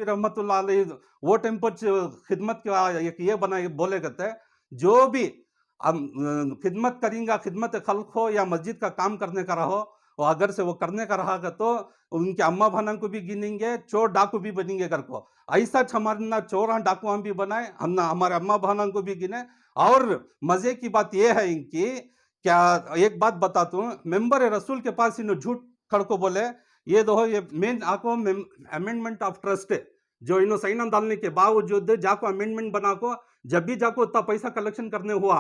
रहमतुल्लाह अलैह वो टाइम पर खिदमत का एक ये बनाए बोले कहते हैं, जो भी खिदमत करेंगे, खिदमत खल्क हो या मस्जिद का काम करने का रहो, और अगर से वो करने का रहा तो उनके अम्मा भाना को भी गिनेंगे, चोर डाकू भी बनेंगे कर को। ऐसा हमारे ना चोर डाकू हम भी बनाए, हम ना हमारे अम्मा भाना को भी गिने। और मजे की बात यह है इनकी, क्या एक बात बताता हूँ, मेंबर रसूल के पास इन्होंने झूठ खड़को बोले, ये दो ये मेन आको अमेंडमेंट ऑफ ट्रस्ट है, जो इन्हों सही ना डालने के बावजूद जाको अमेंडमेंट बना को, जब भी जाको उतना पैसा कलेक्शन करने हुआ,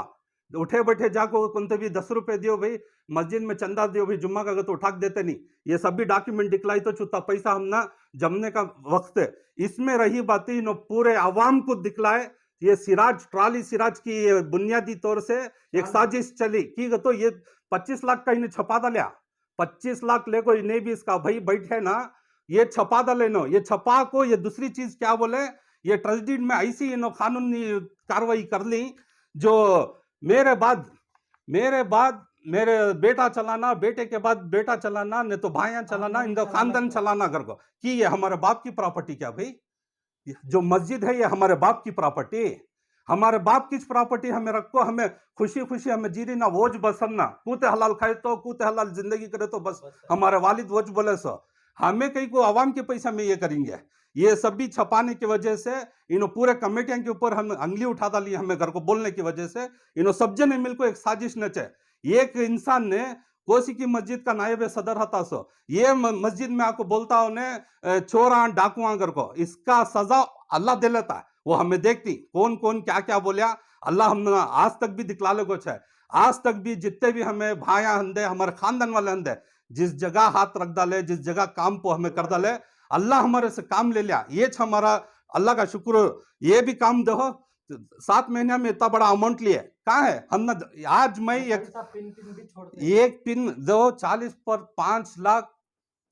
उठे बैठे जाको कौन भी 10 रुपए दियो भाई, मस्जिद में चंदा दियो भाई, जुम्मा का तो उठा देते नहीं, ये सब भी डॉक्यूमेंट दिखलाई तो चुता पैसा हम ना जमने का वक्त है। इसमें रही बातें इन्हों पूरे आवाम को दिखलाए, ये सिराज ट्राली सिराज की बुनियादी तौर से एक साजिश चली की, तो ये 25 लाख का इन्हें छपा डालिया, 25 लाख ले को इन्हें भी इसका भाई बैठे ना, ये छपा डाले नो, ये छपा को ये दूसरी चीज क्या बोले, ये ट्रस्ट डीड में ऐसी इन्हों कानूनी कार्रवाई कर ली, जो मेरे बाद मेरे बेटा चलाना, बेटे के बाद बेटा चलाना, नहीं तो भाइयां चलाना, इनका खानदान चलाना कर को, कि ये हमारे बाप की प्रॉपर्टी क्या भाई, जो मस्जिद है ये हमारे बाप की प्रॉपर्टी, हमारे बाप की प्रॉपर्टी हमें रखो, हमें खुशी खुशी हमें जीरी ना वोज बसन्ना, कूते हलाल खाए तो कूते हलाल जिंदगी करे तो बस हमारे वालिद वोज बोले सो, हमें कहीं को आवाम के पैसा में ये करेंगे। ये सब भी छपाने की वजह से इन्हों पूरे कमेटियों के ऊपर हम अंगली उठा डाली, हमें घर को बोलने की वजह से इन्हों सब जने मिलकर एक साजिश नचे। एक इंसान ने कोसी की मस्जिद का नायब सदर हता सो, ये मस्जिद में आपको बोलता उन्हें चोरा डाकुआ कर को, इसका सजा अल्लाह दे लेता है, वो हमें देखती कौन कौन क्या क्या बोलिया, अल्लाह हम आज तक भी दिखला ले कुछ है, आज तक भी जितने भी हमें भाया हंदे, हमारे खानदान वाले हंदे, जिस जगह हाथ रख डाले, जिस जगह काम को हमें कर डाले, अल्लाह हमारे से काम ले लिया, ये हमारा अल्लाह का शुक्र। ये भी काम दो 7 महीने में इतना बड़ा अमाउंट लिए कहाँ है हम ना, आज मैं एक पिन दो 40 पर 5 लाख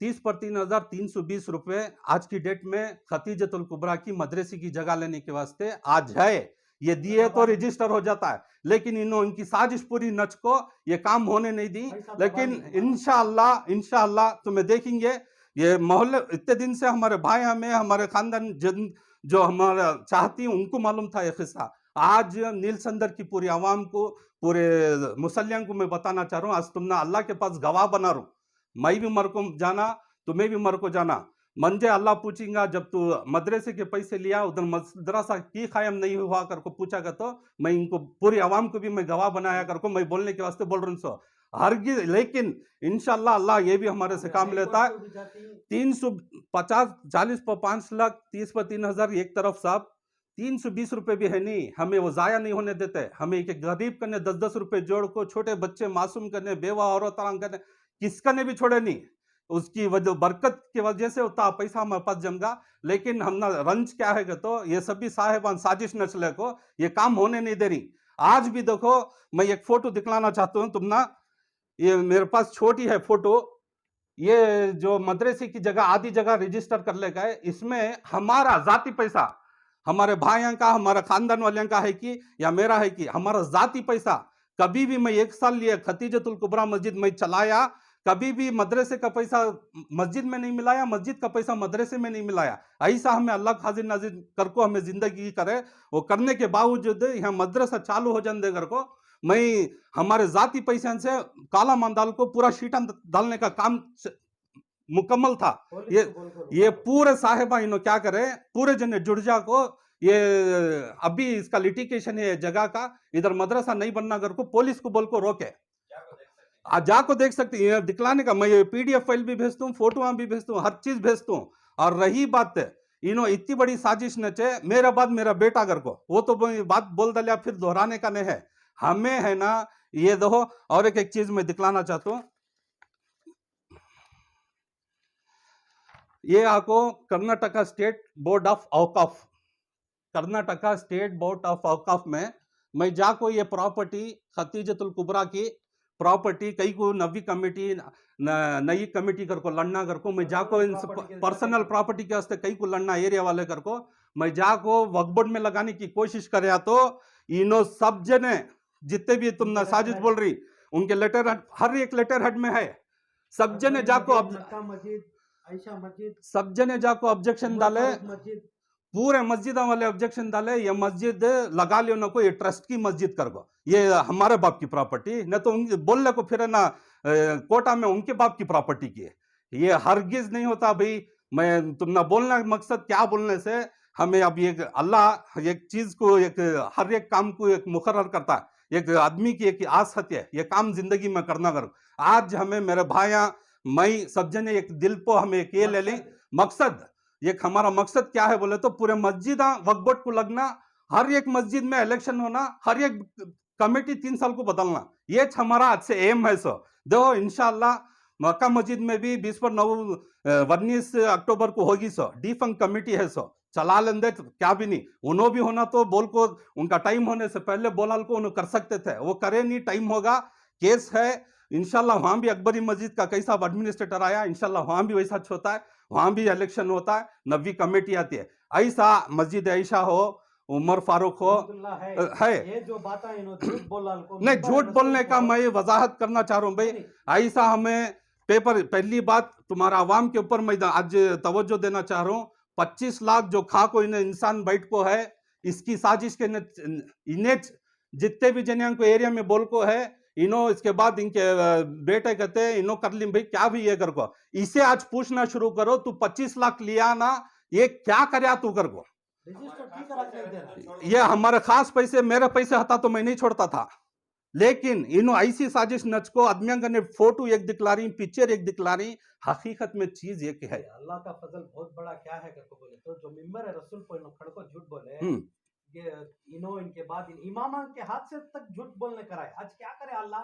30 पर 3,320 रुपए आज की डेट में खतीजतुल कुबरा की मदरसे की जगह लेने के वास्ते आज है, ये दिए तो रजिस्टर हो जाता है, लेकिन इनकी साजिश पूरी नच को ये काम होने नहीं दी। लेकिन इंशाअल्लाह तुम्हें देखेंगे, ये मोहल्ले इतने दिन से हमारे भाई हमें, हमारे खानदान जो हमारा चाहती है उनको मालूम था ये किस्सा, आज नील संदर की पूरी आवाम को, पूरे मुसल्लियां को मैं बताना चाह रहा हूँ, आज तुमने अल्लाह के पास गवाह बना रू, मैं भी मर को जाना, तुम्हें भी मर को जाना, मंजे अल्लाह पूछेगा जब तू मदरसे के पैसे लिया उधर मदरसा की कायम नहीं हुआ कर को पूछा कर, तो मैं इनको पूरी आवाम को भी मैं गवाह बनाया कर को मैं बोलने के वास्ते बोल रहा हूँ सो हरगिज। लेकिन इंशाल्लाह अल्लाह ये भी हमारे से काम लेता है। 350 40 पर 5 लाख 30 पर 3,000 एक तरफ साहब, 320 रुपए भी है नहीं, हमें वो जाया नहीं होने देते, हमें एक गरीब करने 10-10 रुपए जोड़ को, छोटे बच्चे मासूम करने, बेवा औरत करने, किसका ने भी छोड़े नहीं, उसकी वजह बरकत की वजह से उतना पैसा हमारे पास जमगा। लेकिन हम ना रंज क्या है तो ये सभी साहेबान साजिश नचले को ये काम होने नहीं दे रही। आज भी देखो, मैं एक फोटो दिखलाना चाहता हूँ तुम ना, ये मेरे पास छोटी है फोटो, ये जो मदरसे की जगह आधी जगह रजिस्टर कर ले गए, इसमें हमारा जाती पैसा, हमारे भाइयों का, हमारा खानदान वाले का है कि या मेरा है कि, हमारा जाती पैसा कभी भी मैं 1 साल लिए खतीजतुल कुबरा मस्जिद में चलाया, कभी भी मदरसे का पैसा मस्जिद में नहीं मिलाया, मस्जिद का पैसा मदरसे में नहीं मिलाया। ऐसा हमें अल्लाह हाजिर नाजिर कर को हमें जिंदगी करे, वो करने के बावजूद यहाँ मदरसा चालू हो जाने देकर को मैं हमारे जाती पैसे से काला मंदाल को पूरा शीटा डालने का काम मुकम्मल था। ये पूरे साहेबा इन्हों क्या करे, पूरे जने जुड़जा को ये अभी इसका लिटिगेशन है जगह का, इधर मदरसा नहीं बनना कर को पुलिस को बोल को रोके, आज जाको देख सकते हैं दिखलाने का, मैं PDF फाइल भी भेजता हूँ, फोटो भी भेजता हूँ, हर चीज भेजता हूँ। और रही बात इन्हों इतनी बड़ी साजिश नचे, मेरा बाद मेरा बेटा कर को, वो तो बात बोल दलिया फिर दोहराने का नहीं है, हमें है ना ये दो। और एक चीज मैं दिखलाना चाहता हूँ, ये आपको Karnataka state board of Auqaf, Karnataka state board of Auqaf में मैं जाको ये प्रॉपर्टी खतीजतुल कुबरा की प्रॉपर्टी कई को नवी कमेटी नई कमेटी कर को लड़ना कर को, मैं जाको इन पर्सनल प्रॉपर्टी के वास्ते कई को लड़ना एरिया वाले कर को, मैं जाको वक्फ बोर्ड में लगाने की कोशिश करे, तो इनो सब जने जितने भी तुम साजिश बोल रही उनके लेटर हर एक लेटर हेड में है, सब जने जाको अब आयशा मस्जिद, सब जने जाको ऑब्जेक्शन डाले, मस्जिद, पूरे मस्जिदों वाले ऑब्जेक्शन डाले, ये मस्जिद लगा लियो ना, कोई ट्रस्ट की मस्जिद कर गो, ये हमारे बाप की प्रॉपर्टी न, तो बोलने को फिर ना कोटा में उनके बाप की प्रॉपर्टी की है, ये हरगिज नहीं होता भाई। मैं तुम ना बोलना मकसद क्या बोलने से, हमें अब ये अल्लाह एक चीज को, एक हर एक काम को एक मुकर्रर करता है, एक आदमी की एक आस है ये काम जिंदगी में करना करो। आज हमें मेरे भाइया मैं सब जने एक दिल को हमें एक ये ले ली मकसद, एक हमारा मकसद क्या है बोले तो पूरे मस्जिद वक्फ बोर्ड को लगना, हर एक मस्जिद में इलेक्शन होना, हर एक कमेटी 3 साल को बदलना, ये हमारा आज से एम है। सो देखो इंशाल्लाह मक्का मस्जिद में भी 19 अक्टूबर को होगी, सो डिफंक्ट कमेटी है, सो चला लेंगे तो क्या भी नहीं, उन्होंने भी होना तो बोल को उनका टाइम होने से पहले बोलाल को उन्होंने कर सकते थे, वो करे नहीं, टाइम होगा, केस है इंशाल्लाह। वहां भी अकबरी मस्जिद का कैसा एडमिनिस्ट्रेटर आया, इंशाल्लाह वहां भी वैसा होता है, वहां भी इलेक्शन होता है, नवी कमेटी आती है। ऐसा मस्जिद ऐशा हो, उमर फारूक हो है, ये जो बातें झूठ बोला नहीं झूठ बोलने का मैं वजाहत करना चाह रहा हूँ भाई। ऐसा हमें पेपर, पहली बात तुम्हारा आवाम के ऊपर मैं आज तवज्जो देना चाह रहा हूँ, 25 लाख जो खा को इन्हें इंसान बैठ को है, इसकी साजिश के इन्हें जितने भी जनिया को एरिया में बोल को है, इनो इसके बाद इनके बेटे कहते हैं इनो कर ली भाई क्या भी ये कर को, इसे आज पूछना शुरू करो, तू 25 लाख लिया ना, ये क्या करे तू कर को, ये हमारे खास पैसे, मेरे पैसे हता तो मैं नहीं छोड़ता था, लेकिन इनो ऐसी साजिश नच को आदमियों ने फोटो एक दिखला रही, पिक्चर एक दिखला रही, हकीकत में चीज ये है। अल्लाह का फजल बहुत बड़ा क्या है करके बोले तो जो मिंबर है रसूल को इनो खड़को झूठ बोले, ये इनो इनके बाद इमामा के हाथ से तक झूठ बोलने कराए, आज क्या करे अल्लाह,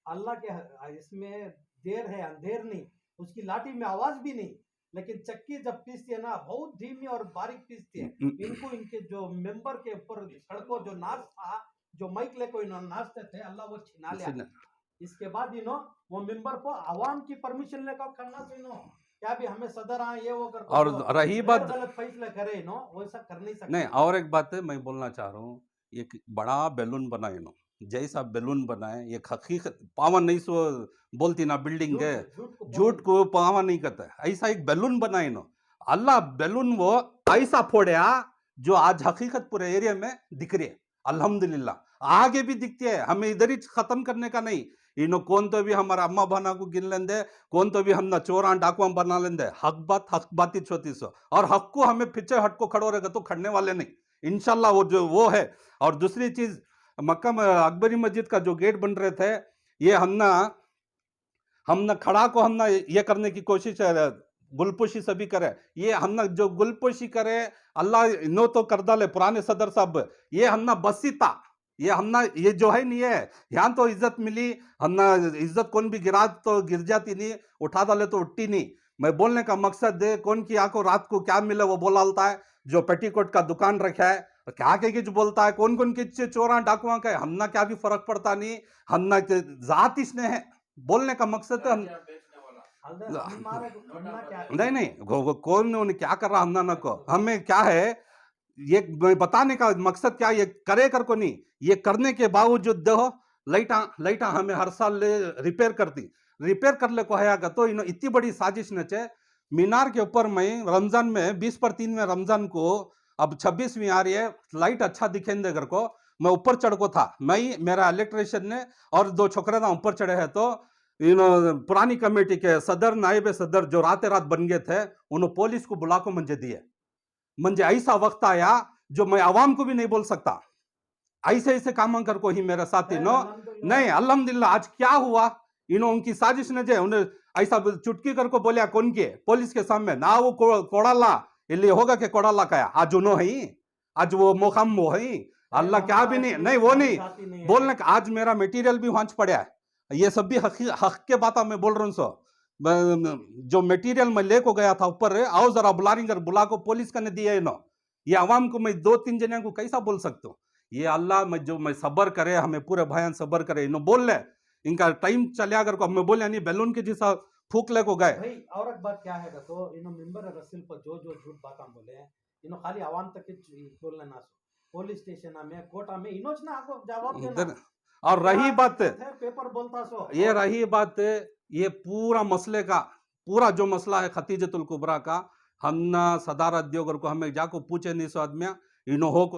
अल्लाह के इसमें देर है अंधेर नहीं, उसकी लाठी में आवाज भी नहीं, लेकिन चक्की जब पीसती है ना बहुत धीमी और बारीक पीसती है। इनको इनके जो मेंबर के ऊपर सड़कों जो नाच था, जो माइक लेको इन्होंने नाचते थे, अल्लाह वो छिना लिया। इसके बाद इन्हों वो मेंबर को आवाम की परमिशन लेकर करना तो इन्हों क्या भी हमें सदर आए ये वो कर, और रही बात गलत फैसले करे इन्हों वैसा कर नहीं सकते। नहीं, और एक बात है मैं बोलना चाह रहा हूँ, एक बड़ा बैलून बनाए इन्हों, जैसा बैलून बनाए ये हकीकत पावन नहीं सो बोलती ना बिल्डिंग है, झूठ को पावन नहीं करता, ऐसा एक बैलून बनाए इन्हों, अल्लाह बैलून वो ऐसा फोड़या जो आज हकीकत पूरे एरिया में दिख रही है, अल्हम्दुलिल्लाह आगे भी दिखती है, हमें इधर ही खत्म करने का नहीं, इनो कौन तो भी हमारा अम्मा बना को गिन लेंदे, कौन तो भी हम ना चोरा डाकुआ बना लेंदे, हक बात ही छोटी सो, और हक को हमें पीछे हट को खड़ो रहेगा तो खड़ने वाले नहीं इंशाल्लाह, वो जो वो है। और दूसरी चीज मक्का अकबरी मस्जिद का जो गेट बन रहे थे, ये हम ना खड़ा को हम ना ये करने की कोशिश है, गुलपोशी सभी करे, ये हम ना जो गुलपोशी करे अल्लाह नो तो कर डाले पुराने सदर साहब, ये हम ना बसीता, ये हम ना ये जो है नहीं है, यहाँ तो इज्जत मिली, हम ना इज्जत कौन भी गिरा तो गिर जाती नहीं, उठा डाले तो उठती नहीं। मैं बोलने का मकसद है कौन की आंखों रात को क्या मिले वो बोलाता है, जो पेटीकोट का दुकान रखा है क्या के जो बोलता है, कौन कौन के चोरा डाकुआ का है, हम ना क्या भी फर्क पड़ता नहीं, हम ना जात इसने है, बोलने का मकसद है हम नहीं कौन क्या कर रहा हम ना को, हमें क्या है ये बताने का मकसद क्या, ये करे कर को नहीं, ये करने के बावजूद देखो लाइटा हमें हर साल रिपेयर कर ले को है तो इतनी बड़ी साजिश नचे। मीनार के ऊपर में रमजान में 20/3 में रमजान को अब 26वीं आ रही है, लाइट अच्छा दिखेंगे घर को, मैं ऊपर चढ़ को था, मैं मेरा इलेक्ट्रिशियन ने और 2 छोकरे था ऊपर चढ़े हैं, तो पुरानी कमेटी के सदर नायब सदर जो रात बन गए थे, उन्होंने पुलिस को बुला को मंजे दिए, मंजे ऐसा वक्त आया जो मैं आवाम को भी नहीं बोल सकता, ऐसे ऐसे काम कर को ही मेरे साथी नो नहीं अल्हम्दुलिल्लाह। आज क्या हुआ, उनकी साजिश ने जो उन्हें ऐसा चुटकी कर को बोलिया कौन के पुलिस के सामने ना, वो कोड़ाला इसलिए होगा कि कोड़ाला का आज उन्हों है, आज वो मोखम वो है, अल्लाह क्या भी नहीं वो नहीं बोलने का, आज मेरा मटेरियल भी वहां पड़ा है, ये सब भी हक के बात मैं बोल रहा हूँ। सो जो मटेरियल मैं लेको गया था ऊपर, आओ जरा बुला को पुलिस का ने दिया है नो, ये आवाम को मैं 2-3 जने को कैसा बोल सकता हूँ, ये अल्लाह में जो मैं सबर करे, हमें पूरे भाईयान सबर करे, इन्हों बोल ले इनका टाइम चलिया कर को हमें बोले नहीं बैलून के जैसा फूक ले को गए भाई। और एक बात क्या है तो इन्हों मेंबर रसूल पर जो जो झूठ बात बोले हैं, इन्हों खाली आवाम तक बोलना ना, पुलिस स्टेशन में कोटा में इनोच ना आपको जवाब देना। और रही बात पेपर बोलता सो, ये रही बात ये पूरा मसले का पूरा जो मसला है खतीजतुल कुबरा का, हम ना सदारत दियोगर को हमें जाको पूछे नहीं सो आदमिया इनो हो